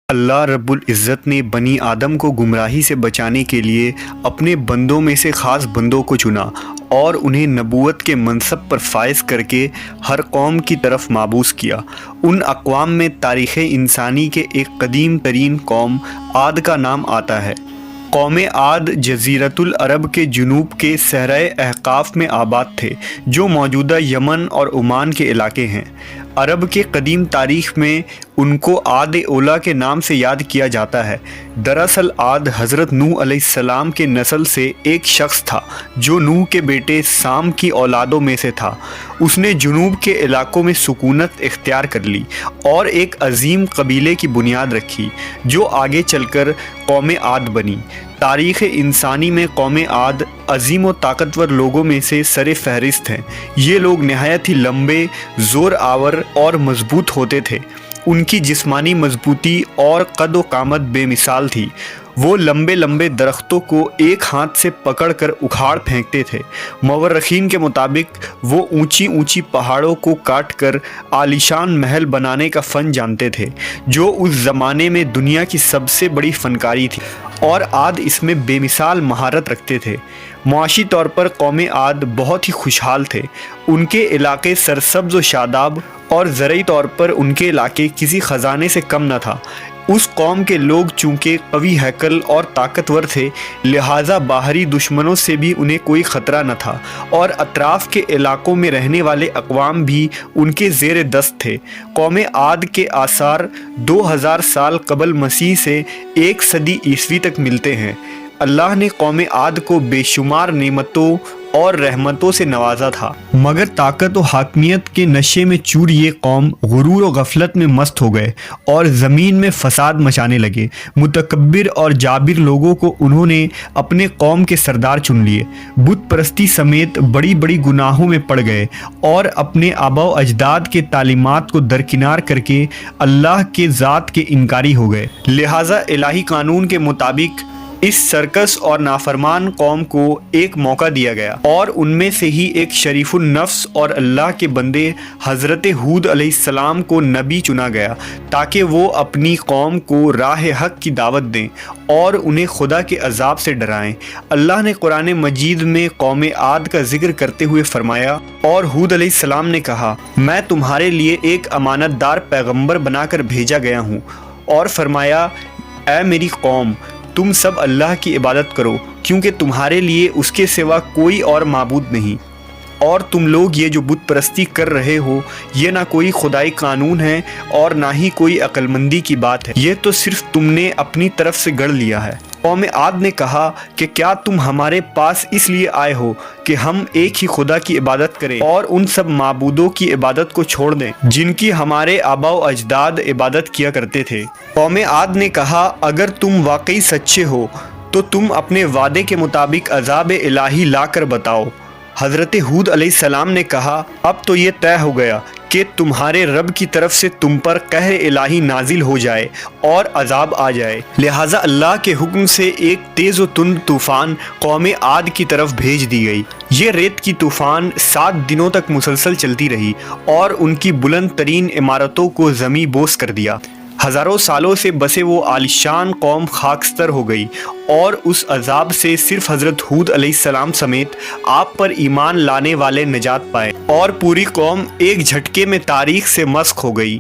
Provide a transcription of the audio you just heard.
اللہ رب العزت نے بنی آدم کو گمراہی سے بچانے کے لیے اپنے بندوں میں سے خاص بندوں کو چنا اور انہیں نبوت کے منصب پر فائز کر کے ہر قوم کی طرف مابعوث کیا۔ ان اقوام میں تاریخ انسانی کے ایک قدیم ترین قوم عاد کا نام آتا ہے۔ قوم عاد جزیرۃ العرب کے جنوب کے صحرائے احقاف میں آباد تھے، جو موجودہ یمن اور عمان کے علاقے ہیں۔ عرب کے قدیم تاریخ میں ان کو عاد اولیٰ کے نام سے یاد کیا جاتا ہے۔ دراصل عاد حضرت نوح علیہ السلام کے نسل سے ایک شخص تھا جو نوح کے بیٹے سام کی اولادوں میں سے تھا۔ اس نے جنوب کے علاقوں میں سکونت اختیار کر لی اور ایک عظیم قبیلے کی بنیاد رکھی جو آگے چل کر قوم عاد بنی۔ تاریخ انسانی میں قوم عاد عظیم و طاقتور لوگوں میں سے سر فہرست ہیں۔ یہ لوگ نہایت ہی لمبے، زور آور اور مضبوط ہوتے تھے۔ ان کی جسمانی مضبوطی اور قد و قامت بے مثال تھی۔ وہ لمبے لمبے درختوں کو ایک ہاتھ سے پکڑ کر اکھاڑ پھینکتے تھے۔ مورخین کے مطابق وہ اونچی اونچی پہاڑوں کو کاٹ کر عالیشان محل بنانے کا فن جانتے تھے، جو اس زمانے میں دنیا کی سب سے بڑی فنکاری تھی، اور عاد اس میں بے مثال مہارت رکھتے تھے۔ معاشی طور پر قوم عاد بہت ہی خوشحال تھے۔ ان کے علاقے سرسبز و شاداب اور زرعی طور پر ان کے علاقے کسی خزانے سے کم نہ تھا۔ اس قوم کے لوگ چونکہ قوی ہیکل اور طاقتور تھے، لہٰذا باہری دشمنوں سے بھی انہیں کوئی خطرہ نہ تھا، اور اطراف کے علاقوں میں رہنے والے اقوام بھی ان کے زیر دست تھے۔ قوم عاد کے آثار 2000 سال قبل مسیح سے 1 صدی عیسوی تک ملتے ہیں۔ اللہ نے قوم عاد کو بے شمار نعمتوں اور رحمتوں سے نوازا تھا، مگر طاقت و حاکمیت کے نشے میں چور یہ قوم غرور و غفلت میں مست ہو گئے اور زمین میں فساد مچانے لگے۔ متکبر اور جابر لوگوں کو انہوں نے اپنے قوم کے سردار چن لیے، بت پرستی سمیت بڑی بڑی گناہوں میں پڑ گئے اور اپنے آباء و اجداد کے تعلیمات کو درکنار کر کے اللہ کے ذات کے انکاری ہو گئے۔ لہٰذا الہی قانون کے مطابق اس سرکس اور نافرمان قوم کو ایک موقع دیا گیا، اور ان میں سے ہی ایک شریف النفس اور اللہ کے بندے حضرت ہود علیہ السلام کو نبی چنا گیا تاکہ وہ اپنی قوم کو راہ حق کی دعوت دیں اور انہیں خدا کے عذاب سے ڈرائیں۔ اللہ نے قرآن مجید میں قوم عاد کا ذکر کرتے ہوئے فرمایا، اور ہود علیہ السلام نے کہا، میں تمہارے لیے ایک امانت دار پیغمبر بنا کر بھیجا گیا ہوں، اور فرمایا، اے میری قوم، تم سب اللہ کی عبادت کرو، کیونکہ تمہارے لیے اس کے سوا کوئی اور معبود نہیں، اور تم لوگ یہ جو بت پرستی کر رہے ہو، یہ نہ کوئی خدائی قانون ہے اور نہ ہی کوئی عقل مندی کی بات ہے، یہ تو صرف تم نے اپنی طرف سے گڑھ لیا ہے۔ قوم عاد نے کہا کہ کیا تم ہمارے پاس اس لیے آئے ہو کہ ہم ایک ہی خدا کی عبادت کریں اور ان سب معبودوں کی عبادت کو چھوڑ دیں جن کی ہمارے آباء و اجداد عبادت کیا کرتے تھے؟ قوم عاد نے کہا، اگر تم واقعی سچے ہو تو تم اپنے وعدے کے مطابق عذاب الہی لا کر بتاؤ۔ حضرت ہود علیہ السلام نے کہا، اب تو یہ طے ہو گیا کہ تمہارے رب کی طرف سے تم پر قہر الہی نازل ہو جائے اور عذاب آ جائے۔ لہٰذا اللہ کے حکم سے ایک تیز و تند طوفان قوم عاد کی طرف بھیج دی گئی۔ یہ ریت کی طوفان 7 دنوں تک مسلسل چلتی رہی اور ان کی بلند ترین عمارتوں کو زمیں بوس کر دیا۔ ہزاروں سالوں سے بسے وہ عالیشان قوم خاکستر ہو گئی، اور اس عذاب سے صرف حضرت ہود علیہ السلام سمیت آپ پر ایمان لانے والے نجات پائے، اور پوری قوم ایک جھٹکے میں تاریخ سے مسخ ہو گئی۔